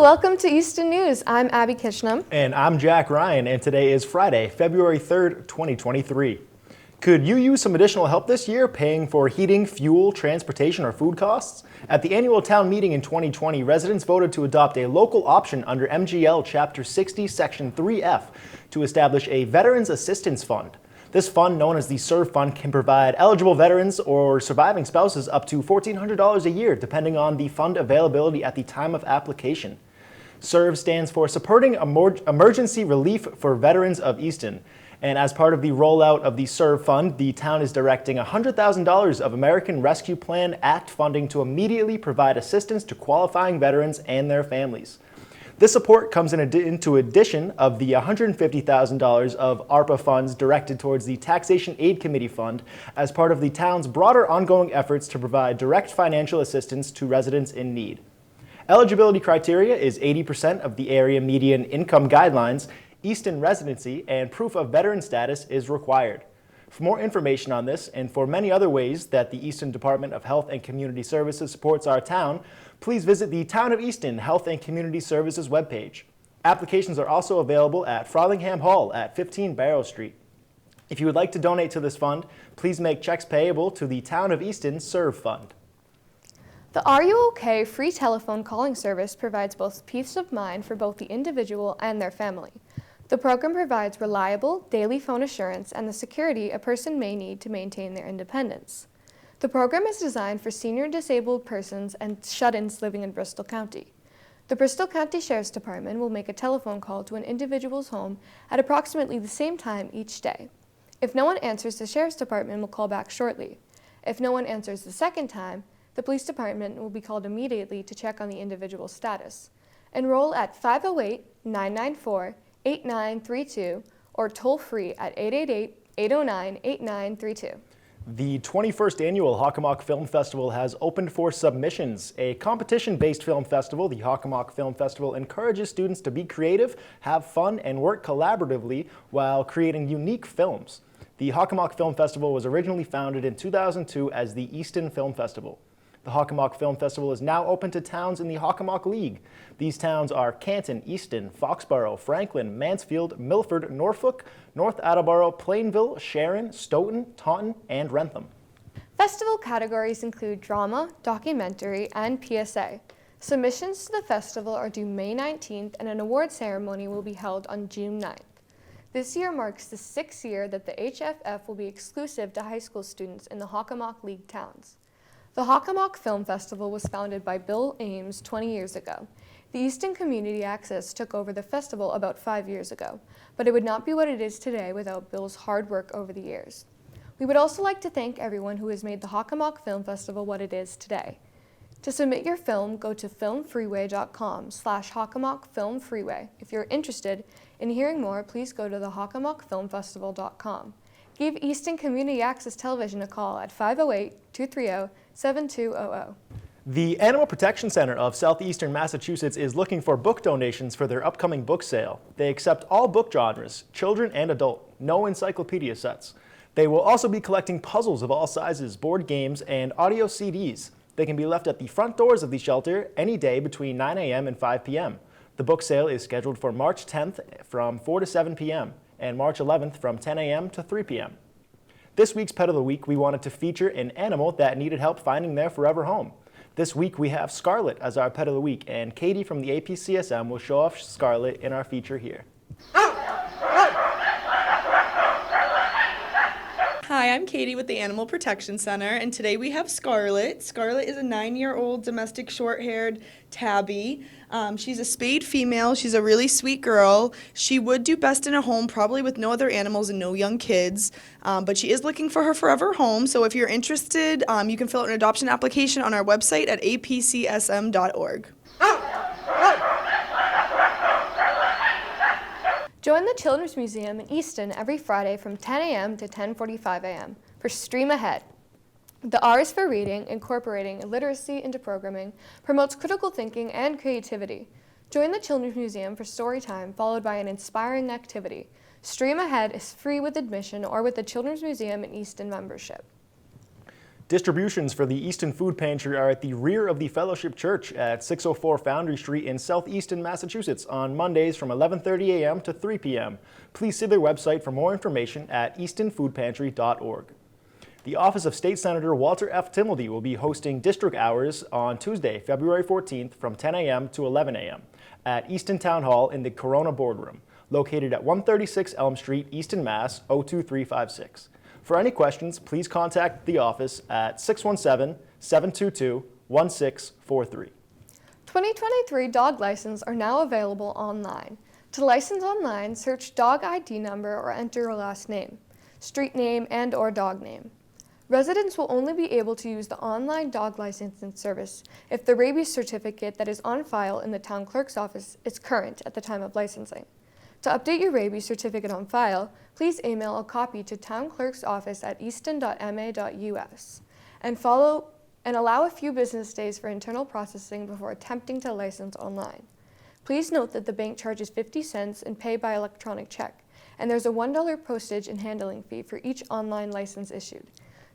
Welcome to Easton News. I'm Abbie Kitchenham. And I'm Jack Ryan, and today is Friday, February 3rd, 2023. Could you use some additional help this year paying for heating, fuel, transportation, or food costs? At the annual town meeting in 2020, residents voted to adopt a local option under MGL Chapter 60, Section 3F to establish a Veterans Assistance Fund. This fund, known as the SERV Fund, can provide eligible veterans or surviving spouses up to $1,400 a year, depending on the fund availability at the time of application. SERV stands for Supporting Emergency Relief for Veterans of Easton. And as part of the rollout of the SERV Fund, the town is directing $100,000 of American Rescue Plan Act funding to immediately provide assistance to qualifying veterans and their families. This support comes into addition of the $150,000 of ARPA funds directed towards the Taxation Aid Committee Fund as part of the town's broader ongoing efforts to provide direct financial assistance to residents in need. Eligibility criteria is 80% of the area median income guidelines, Easton residency, and proof of veteran status is required. For more information on this and for many other ways that the Easton Department of Health and Community Services supports our town, please visit the Town of Easton Health and Community Services webpage. Applications are also available at Frothingham Hall at 15 Barrow Street. If you would like to donate to this fund, please make checks payable to the Town of Easton SERV Fund. The Are You OK free telephone calling service provides both peace of mind for both the individual and their family. The program provides reliable, daily phone assurance and the security a person may need to maintain their independence. The program is designed for senior disabled persons and shut-ins living in Bristol County. The Bristol County Sheriff's Department will make a telephone call to an individual's home at approximately the same time each day. If no one answers, the Sheriff's Department will call back shortly. If no one answers the second time, the Police Department will be called immediately to check on the individual's status. Enroll at 508-994-8932 or toll free at 888-809-8932. The 21st Annual Hockomock Film Festival has opened for submissions. A competition-based film festival, the Hockomock Film Festival encourages students to be creative, have fun, and work collaboratively while creating unique films. The Hockomock Film Festival was originally founded in 2002 as the Easton Film Festival. The Hockomock Film Festival is now open to towns in the Hockomock League. These towns are Canton, Easton, Foxborough, Franklin, Mansfield, Milford, Norfolk, North Attleboro, Plainville, Sharon, Stoughton, Taunton, and Wrentham. Festival categories include drama, documentary, and PSA. Submissions to the festival are due May 19th and an award ceremony will be held on June 9th. This year marks the 6th year that the HFF will be exclusive to high school students in the Hockomock League towns. The Hockomock Film Festival was founded by Bill Ames 20 years ago. The Easton Community Access took over the festival about 5 years ago, but it would not be what it is today without Bill's hard work over the years. We would also like to thank everyone who has made the Hockomock Film Festival what it is today. To submit your film, go to filmfreeway.com/HockomockFilmFreeway. If you're interested in hearing more, please go to the HockomockFilmFestival.com. Give Easton Community Access Television a call at 508-230-7200. The Animal Protection Center of Southeastern Massachusetts is looking for book donations for their upcoming book sale. They accept all book genres, children and adult, no encyclopedia sets. They will also be collecting puzzles of all sizes, board games, and audio CDs. They can be left at the front doors of the shelter any day between 9 a.m. and 5 p.m. The book sale is scheduled for March 10th from 4 to 7 p.m. and March 11th from 10 a.m. to 3 p.m. This week's Pet of the Week, we wanted to feature an animal that needed help finding their forever home. This week we have Scarlet as our Pet of the Week, and Katie from the APCSM will show off Scarlet in our feature here. Hi, I'm Katie with the Animal Protection Center, and today we have Scarlet. Scarlet is a 9-year-old domestic short-haired tabby. She's a spayed female. She's a really sweet girl. She would do best in a home, probably with no other animals and no young kids, but she is looking for her forever home. So if you're interested, you can fill out an adoption application on our website at apcsm.org. Join the Children's Museum in Easton every Friday from 10 a.m. to 10:45 a.m. for Stream Ahead. The R is for reading, incorporating literacy into programming, promotes critical thinking and creativity. Join the Children's Museum for story time, followed by an inspiring activity. Stream Ahead is free with admission or with the Children's Museum in Easton membership. Distributions for the Easton Food Pantry are at the rear of the Fellowship Church at 604 Foundry Street in South Easton, Massachusetts on Mondays from 11:30 a.m. to 3 p.m. Please see their website for more information at eastonfoodpantry.org. The Office of State Senator Walter F. Timildy will be hosting district hours on Tuesday, February 14th from 10 a.m. to 11 a.m. at Easton Town Hall in the Corona Boardroom, located at 136 Elm Street, Easton, Mass. 02356. For any questions, please contact the office at 617-722-1643. 2023 dog licenses are now available online. To license online, search dog ID number or enter your last name, street name, and/or dog name. Residents will only be able to use the online dog licensing service if the rabies certificate that is on file in the town clerk's office is current at the time of licensing. To update your rabies certificate on file, please email a copy to townclerksoffice@easton.ma.us and allow a few business days for internal processing before attempting to license online. Please note that the bank charges 50 cents and pay by electronic check, and there's a $1 postage and handling fee for each online license issued.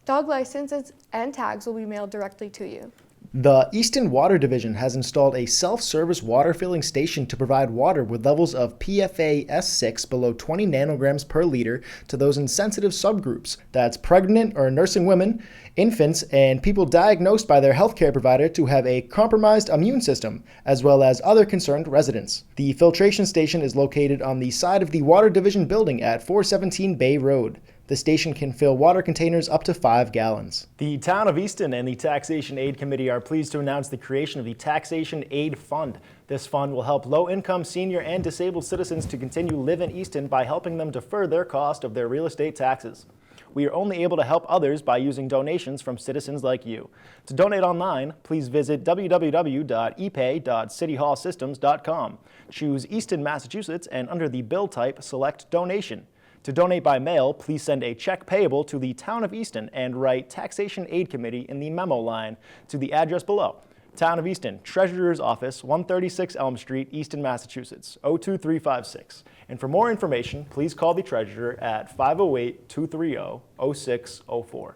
Dog licenses and tags will be mailed directly to you. The Easton Water Division has installed a self-service water filling station to provide water with levels of PFAS6 below 20 nanograms per liter to those in sensitive subgroups. That's pregnant or nursing women, infants, and people diagnosed by their healthcare provider to have a compromised immune system, as well as other concerned residents. The filtration station is located on the side of the Water Division building at 417 Bay Road. The station can fill water containers up to 5 gallons. The Town of Easton and the Taxation Aid Committee are pleased to announce the creation of the Taxation Aid Fund. This fund will help low-income, senior, and disabled citizens to continue to live in Easton by helping them defer their cost of their real estate taxes. We are only able to help others by using donations from citizens like you. To donate online, please visit www.epay.cityhallsystems.com. Choose Easton, Massachusetts, and under the bill type, select Donation. To donate by mail, please send a check payable to the Town of Easton and write Taxation Aid Committee in the memo line to the address below. Town of Easton, Treasurer's Office, 136 Elm Street, Easton, Massachusetts, 02356. And for more information, please call the Treasurer at 508-230-0604.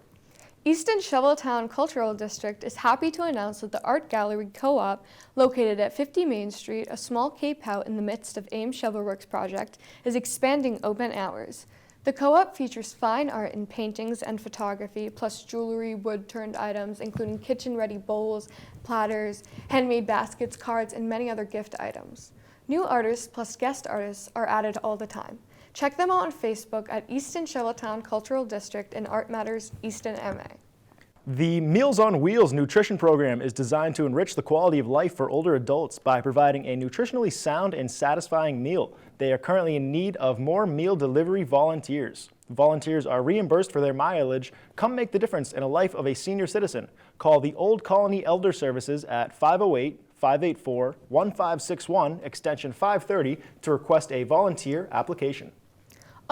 Easton Shoveltown Cultural District is happy to announce that the Art Gallery Co-op, located at 50 Main Street, a small cape out in the midst of AIM Shovelworks project, is expanding open hours. The co-op features fine art in paintings and photography, plus jewelry, wood-turned items, including kitchen-ready bowls, platters, handmade baskets, cards, and many other gift items. New artists plus guest artists are added all the time. Check them out on Facebook at Easton Shoveltown Cultural District and Art Matters Easton MA. The Meals on Wheels nutrition program is designed to enrich the quality of life for older adults by providing a nutritionally sound and satisfying meal. They are currently in need of more meal delivery volunteers. Volunteers are reimbursed for their mileage. Come make the difference in a life of a senior citizen. Call the Old Colony Elder Services at 508-584-1561, extension 530, to request a volunteer application.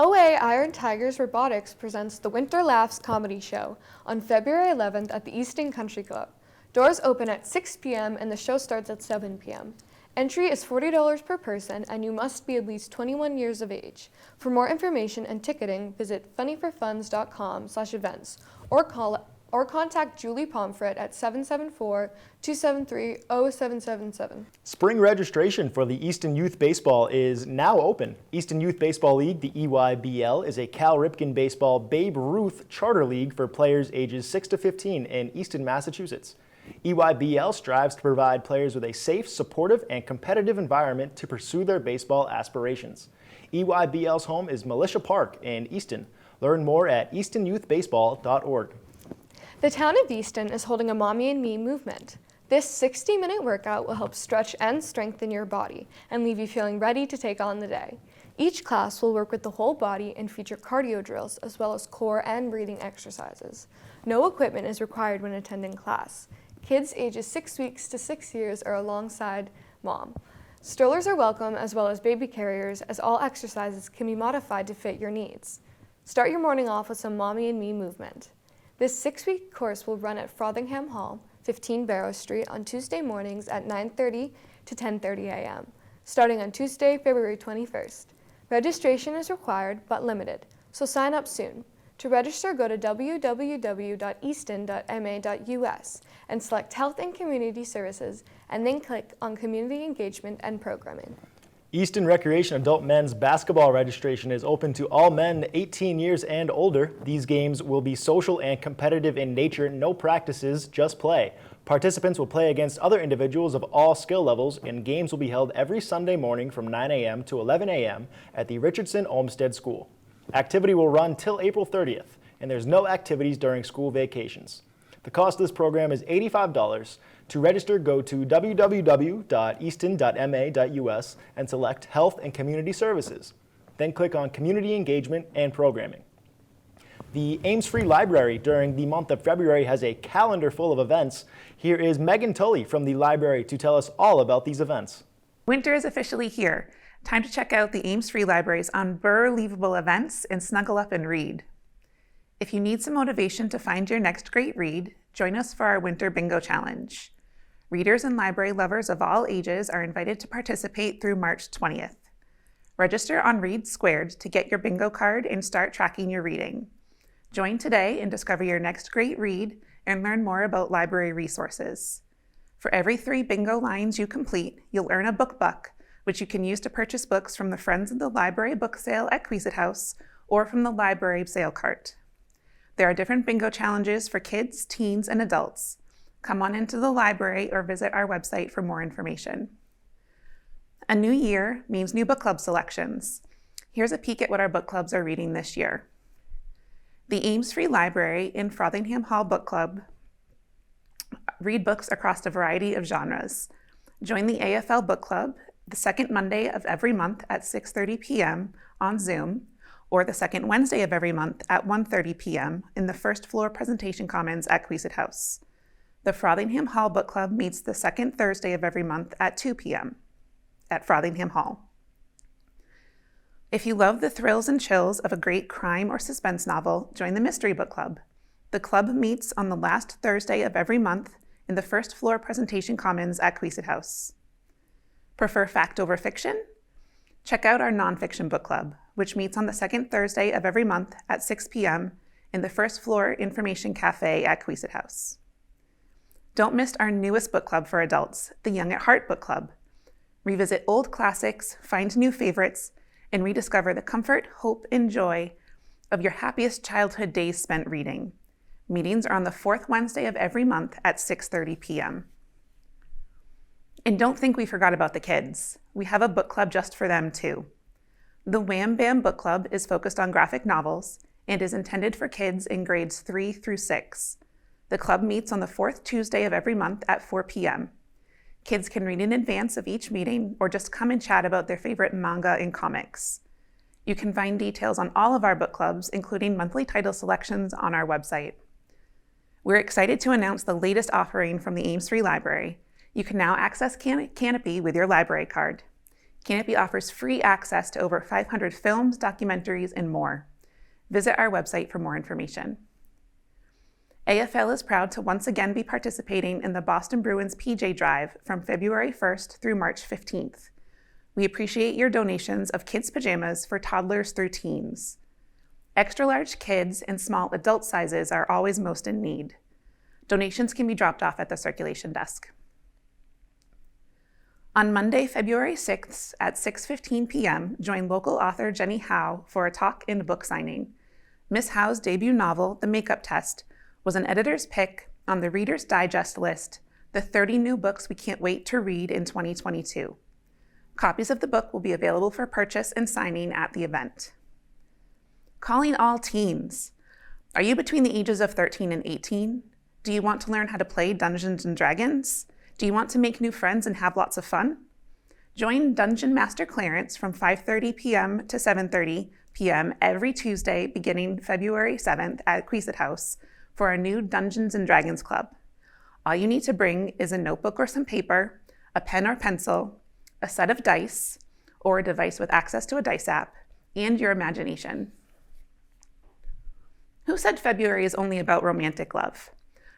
OA Iron Tigers Robotics presents the Winter Laughs Comedy Show on February 11th at the Easton Country Club. Doors open at 6 p.m. and the show starts at 7 p.m. Entry is $40 per person and you must be at least 21 years of age. For more information and ticketing, visit funnyforfunds.com/events or contact Julie Pomfret at 774-273-0777. Spring registration for the Easton Youth Baseball is now open. Easton Youth Baseball League, the EYBL, is a Cal Ripken Baseball Babe Ruth charter league for players ages 6 to 15 in Easton, Massachusetts. EYBL strives to provide players with a safe, supportive, and competitive environment to pursue their baseball aspirations. EYBL's home is Militia Park in Easton. Learn more at eastonyouthbaseball.org. The Town of Easton is holding a Mommy and Me movement. This 60-minute workout will help stretch and strengthen your body and leave you feeling ready to take on the day. Each class will work with the whole body and feature cardio drills as well as core and breathing exercises. No equipment is required when attending class. Kids ages 6 weeks to 6 years are alongside mom. Strollers are welcome as well as baby carriers, as all exercises can be modified to fit your needs. Start your morning off with some Mommy and Me movement. This 6-week course will run at Frothingham Hall, 15 Barrow Street, on Tuesday mornings at 9:30 to 10:30 a.m., starting on Tuesday, February 21st. Registration is required but limited, so sign up soon. To register, go to www.easton.ma.us and select Health and Community Services, and then click on Community Engagement and Programming. Easton Recreation Adult Men's Basketball registration is open to all men 18 years and older. These games will be social and competitive in nature, no practices, just play. Participants will play against other individuals of all skill levels, and games will be held every Sunday morning from 9 a.m. to 11 a.m. at the Richardson Olmsted School. Activity will run till April 30th, and there's no activities during school vacations. The cost of this program is $85. To register, go to www.easton.ma.us and select Health and Community Services. Then click on Community Engagement and Programming. The Ames Free Library during the month of February has a calendar full of events. Here is Megan Tully from the library to tell us all about these events. Winter is officially here. Time to check out the Ames Free Library's unbelievable events and snuggle up and read. If you need some motivation to find your next great read, join us for our Winter Bingo Challenge. Readers and library lovers of all ages are invited to participate through March 20th. Register on Read Squared to get your bingo card and start tracking your reading. Join today and discover your next great read and learn more about library resources. For every 3 bingo lines you complete, you'll earn a book buck, which you can use to purchase books from the Friends of the Library book sale at Queesit House or from the library sale cart. There are different bingo challenges for kids, teens, and adults. Come on into the library or visit our website for more information. A new year means new book club selections. Here's a peek at what our book clubs are reading this year. The Ames Free Library and Frothingham Hall Book Club read books across a variety of genres. Join the AFL Book Club the second Monday of every month at 6:30 p.m. on Zoom, or the second Wednesday of every month at 1:30 p.m. in the first floor presentation commons at Queesit House. The Frothingham Hall Book Club meets the second Thursday of every month at 2 p.m. at Frothingham Hall. If you love the thrills and chills of a great crime or suspense novel, join the Mystery Book Club. The club meets on the last Thursday of every month in the first floor presentation commons at Queesit House. Prefer fact over fiction? Check out our Nonfiction Book Club, which meets on the second Thursday of every month at 6 p.m. in the first floor Information Cafe at Queesit House. Don't miss our newest book club for adults, the Young at Heart Book Club. Revisit old classics, find new favorites, and rediscover the comfort, hope, and joy of your happiest childhood days spent reading. Meetings are on the fourth Wednesday of every month at 6:30 p.m. And don't think we forgot about the kids. We have a book club just for them too. The WHAM Book Club is focused on graphic novels and is intended for kids in grades 3 through 6. The club meets on the fourth Tuesday of every month at 4 p.m. Kids can read in advance of each meeting or just come and chat about their favorite manga and comics. You can find details on all of our book clubs, including monthly title selections, on our website. We're excited to announce the latest offering from the Ames Free Library. You can now access Canopy with your library card. Canopy offers free access to over 500 films, documentaries, and more. Visit our website for more information. AFL is proud to once again be participating in the Boston Bruins PJ Drive from February 1st through March 15th. We appreciate your donations of kids' pajamas for toddlers through teens. Extra large kids and small adult sizes are always most in need. Donations can be dropped off at the circulation desk. On Monday, February 6th at 6:15 p.m., join local author Jenny Howe for a talk and book signing. Miss Howe's debut novel, The Makeup Test, was an editor's pick on the Reader's Digest list, the 30 new books we can't wait to read in 2022. Copies of the book will be available for purchase and signing at the event. Calling all teens. Are you between the ages of 13 and 18? Do you want to learn how to play Dungeons and Dragons? Do you want to make new friends and have lots of fun? Join Dungeon Master Clarence from 5:30 p.m. to 7:30 p.m. every Tuesday beginning February 7th at Queesit House for our new Dungeons and Dragons Club. All you need to bring is a notebook or some paper, a pen or pencil, a set of dice, or a device with access to a dice app, and your imagination. Who said February is only about romantic love?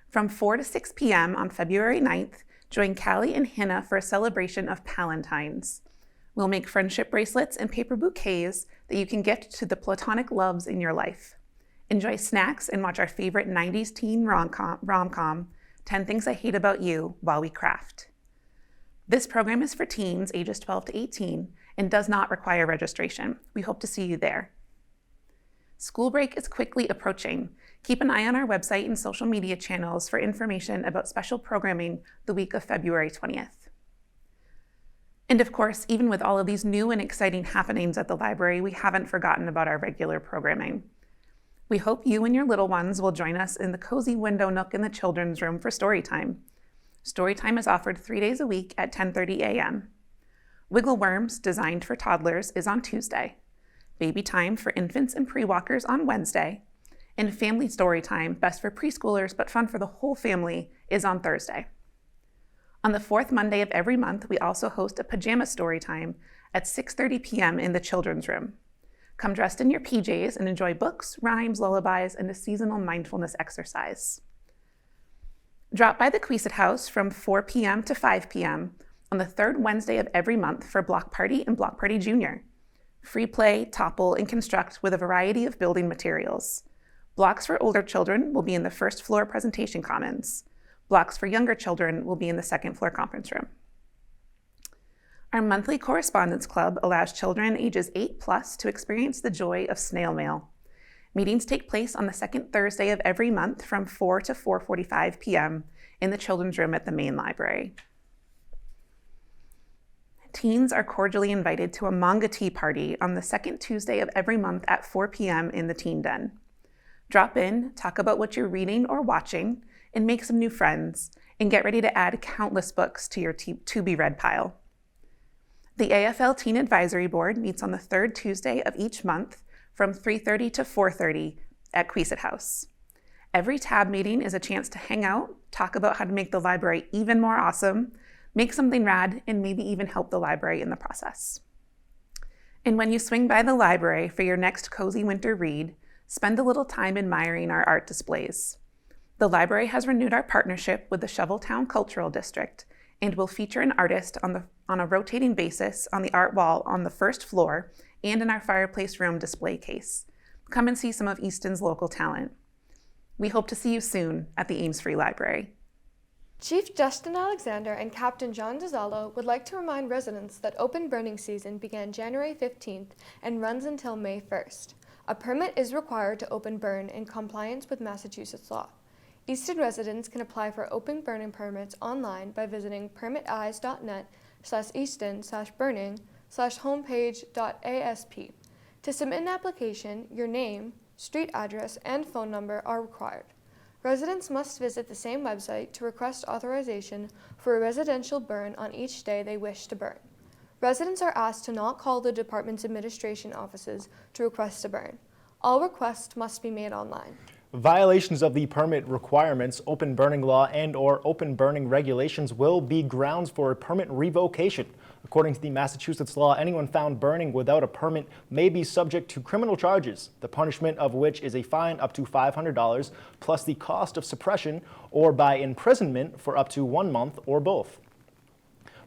From 4 to 6 p.m. on February 9th, join Callie and Hannah for a celebration of Palentines. We'll make friendship bracelets and paper bouquets that you can gift to the platonic loves in your life. enjoy snacks, and watch our favorite 90s teen rom-com, 10 Things I Hate About You, while we craft. This program is for teens ages 12 to 18 and does not require registration. We hope to see you there. School break is quickly approaching. Keep an eye on our website and social media channels for information about special programming the week of February 20th. And of course, even with all of these new and exciting happenings at the library, we haven't forgotten about our regular programming. We hope you and your little ones will join us in the cozy window nook in the children's room for story time. Story time is offered 3 days a week at 10:30 a.m. Wiggle Worms, designed for toddlers, is on Tuesday. Baby time for infants and pre-walkers on Wednesday. And family story time, best for preschoolers but fun for the whole family, is on Thursday. On the fourth Monday of every month, we also host a pajama story time at 6:30 p.m. in the children's room. Come dressed in your PJs and enjoy books, rhymes, lullabies, and a seasonal mindfulness exercise. Drop by the Queesit House from 4 p.m. to 5 p.m. on the third Wednesday of every month for Block Party and Block Party Junior. Free play, topple, and construct with a variety of building materials. Blocks for older children will be in the first floor presentation commons. Blocks for younger children will be in the second floor conference room. Our monthly correspondence club allows children ages 8+ to experience the joy of snail mail. Meetings take place on the second Thursday of every month from 4 to 4:45 p.m. in the children's room at the main library. Teens are cordially invited to a manga tea party on the second Tuesday of every month at 4 p.m. in the Teen Den. Drop in, talk about what you're reading or watching, and make some new friends, and get ready to add countless books to your to-be-read pile. The AFL Teen Advisory Board meets on the third Tuesday of each month from 3:30 to 4:30 at Queesit House. Every tab meeting is a chance to hang out, talk about how to make the library even more awesome, make something rad, and maybe even help the library in the process. And when you swing by the library for your next cozy winter read, spend a little time admiring our art displays. The library has renewed our partnership with the Shoveltown Cultural District and will feature an artist on a rotating basis on the art wall on the first floor and in our fireplace room display case. Come and see some of Easton's local talent. We hope to see you soon at the Ames Free Library. Chief Justin Alexander and Captain John DiZallo would like to remind residents that open burning season began January 15th and runs until May 1st. A permit is required to open burn in compliance with Massachusetts law. Easton residents can apply for open burning permits online by visiting permiteyes.net/easton/burning/homepage.asp. To submit an application, your name, street address, and phone number are required. Residents must visit the same website to request authorization for a residential burn on each day they wish to burn. Residents are asked to not call the department's administration offices to request a burn. All requests must be made online. Violations of the permit requirements, open burning law, and/or open burning regulations will be grounds for a permit revocation. According to the Massachusetts law, anyone found burning without a permit may be subject to criminal charges, the punishment of which is a fine up to $500 plus the cost of suppression or by imprisonment for up to 1 month or both.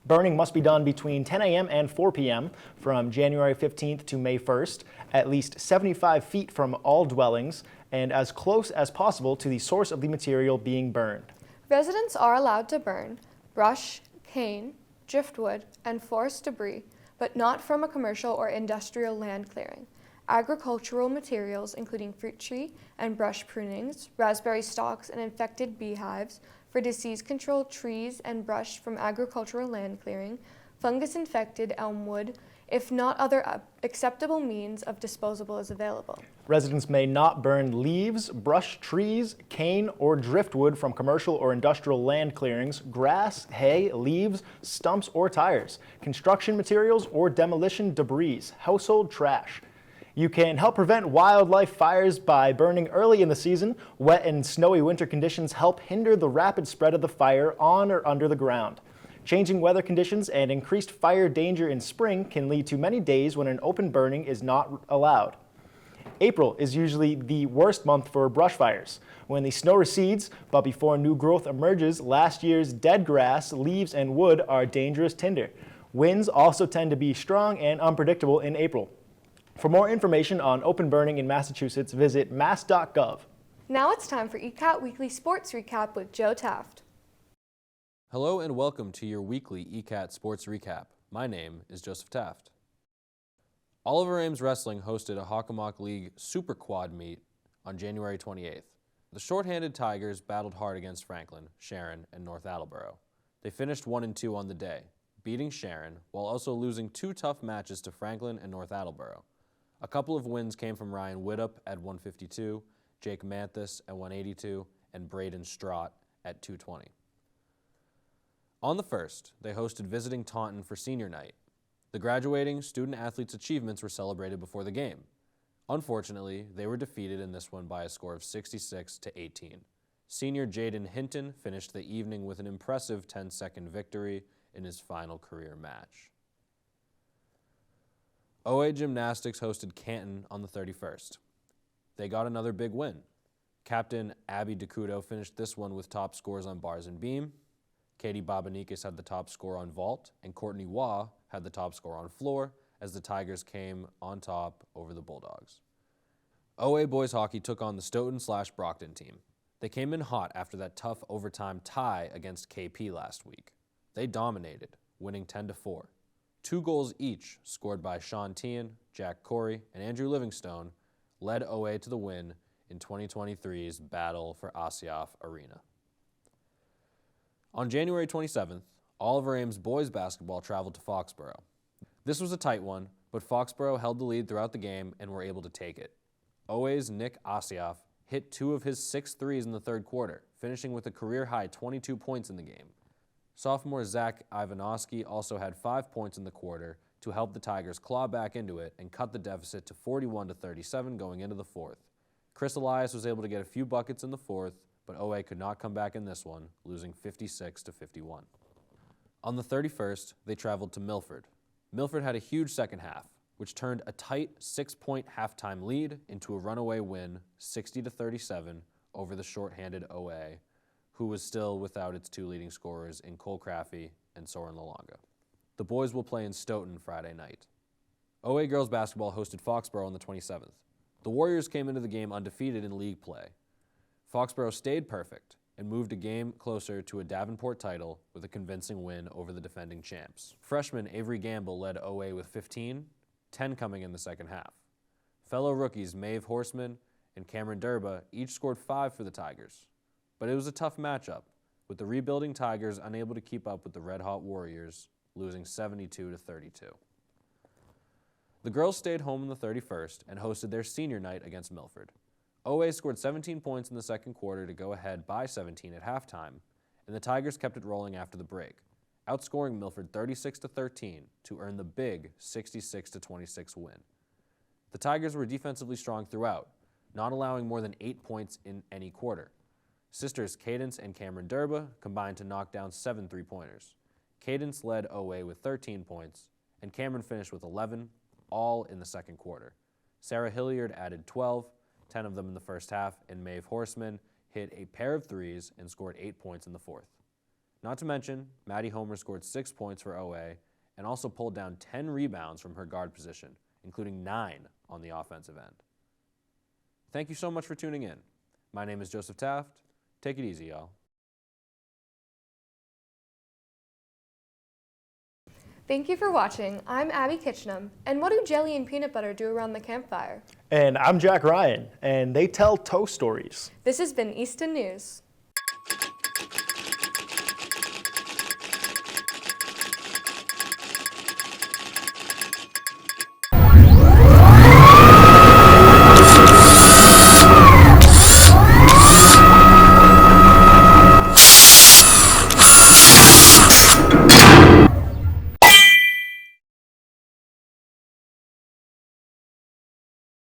Burning must be done between 10 a.m. and 4 p.m. from January 15th to May 1st, at least 75 feet from all dwellings, and as close as possible to the source of the material being burned. Residents are allowed to burn brush, cane, driftwood, and forest debris, but not from a commercial or industrial land clearing. Agricultural materials, including fruit tree and brush prunings, raspberry stalks, and infected beehives for disease-controlled trees and brush from agricultural land clearing, fungus-infected elm wood, if not other acceptable means of disposal is available. Residents may not burn leaves, brush, trees, cane, or driftwood from commercial or industrial land clearings, grass, hay, leaves, stumps, or tires, construction materials, or demolition debris, household trash. You can help prevent wildlife fires by burning early in the season. Wet and snowy winter conditions help hinder the rapid spread of the fire on or under the ground. Changing weather conditions and increased fire danger in spring can lead to many days when an open burning is not allowed. April is usually the worst month for brush fires. When the snow recedes, but before new growth emerges, last year's dead grass, leaves, and wood are dangerous tinder. Winds also tend to be strong and unpredictable in April. For more information on open burning in Massachusetts, visit mass.gov. Now it's time for ECAT Weekly Sports Recap with Joe Taft. Hello and welcome to your weekly ECAT Sports Recap. My name is Joseph Taft. Oliver Ames Wrestling hosted a Hockomock League Super Quad meet on January 28th. The shorthanded Tigers battled hard against Franklin, Sharon, and North Attleboro. They finished 1-2 on the day, beating Sharon while also losing 2 tough matches to Franklin and North Attleboro. A couple of wins came from Ryan Widup at 152, Jake Manthis at 182, and Braden Strott at 220. On the 1st, they hosted visiting Taunton for senior night. The graduating student-athletes' achievements were celebrated before the game. Unfortunately, they were defeated in this one by a score of 66-18. Senior Jaden Hinton finished the evening with an impressive 10-second victory in his final career match. OA Gymnastics hosted Canton on the 31st. They got another big win. Captain Abbie DeCudo finished this one with top scores on bars and beam. Katie Babanikis had the top score on vault, and Courtney Waugh had the top score on floor as the Tigers came on top over the Bulldogs. OA boys hockey took on the Stoughton/Brockton team. They came in hot after that tough overtime tie against KP last week. They dominated, winning 10-4. 2 goals each, scored by Sean Tian, Jack Corey, and Andrew Livingstone, led OA to the win in 2023's Battle for Asiaf Arena. On January 27th, Oliver Ames boys basketball traveled to Foxborough. This was a tight one, but Foxborough held the lead throughout the game and were able to take it. OA's Nick Asiaf hit 2 of his 6 threes in the third quarter, finishing with a career-high 22 points in the game. Sophomore Zach Ivanovsky also had 5 points in the quarter to help the Tigers claw back into it and cut the deficit to 41-37 going into the fourth. Chris Elias was able to get a few buckets in the fourth, but OA could not come back in this one, losing 56-51. On the 31st, they traveled to Milford. Milford had a huge second half, which turned a tight 6-point halftime lead into a runaway win, 60-37, over the shorthanded OA, who was still without its 2 leading scorers in Cole Craffey and Soren Lalonga. The boys will play in Stoughton Friday night. OA girls basketball hosted Foxborough on the 27th. The Warriors came into the game undefeated in league play. Foxborough stayed perfect and moved a game closer to a Davenport title with a convincing win over the defending champs. Freshman Avery Gamble led OA with 15, 10 coming in the second half. Fellow rookies Maeve Horseman and Cameron Durba each scored 5 for the Tigers. But it was a tough matchup, with the rebuilding Tigers unable to keep up with the red-hot Warriors, losing 72-32. The girls stayed home on the 31st and hosted their senior night against Milford. OA scored 17 points in the second quarter to go ahead by 17 at halftime, and the Tigers kept it rolling after the break, outscoring Milford 36-13 to earn the big 66-26 win. The Tigers were defensively strong throughout, not allowing more than 8 points in any quarter. Sisters Cadence and Cameron Durba combined to knock down 7 3-pointers. Cadence led OA with 13 points, and Cameron finished with 11, all in the second quarter. Sarah Hilliard added 12, 10 of them in the first half, and Maeve Horseman hit a pair of threes and scored 8 points in the fourth. Not to mention, Maddie Homer scored 6 points for OA and also pulled down 10 rebounds from her guard position, including 9 on the offensive end. Thank you so much for tuning in. My name is Joseph Taft. Take it easy, y'all. Thank you for watching. I'm Abbie Kitchenham. And what do jelly and peanut butter do around the campfire? And I'm Jack Ryan, and they tell toast stories. This has been Easton News.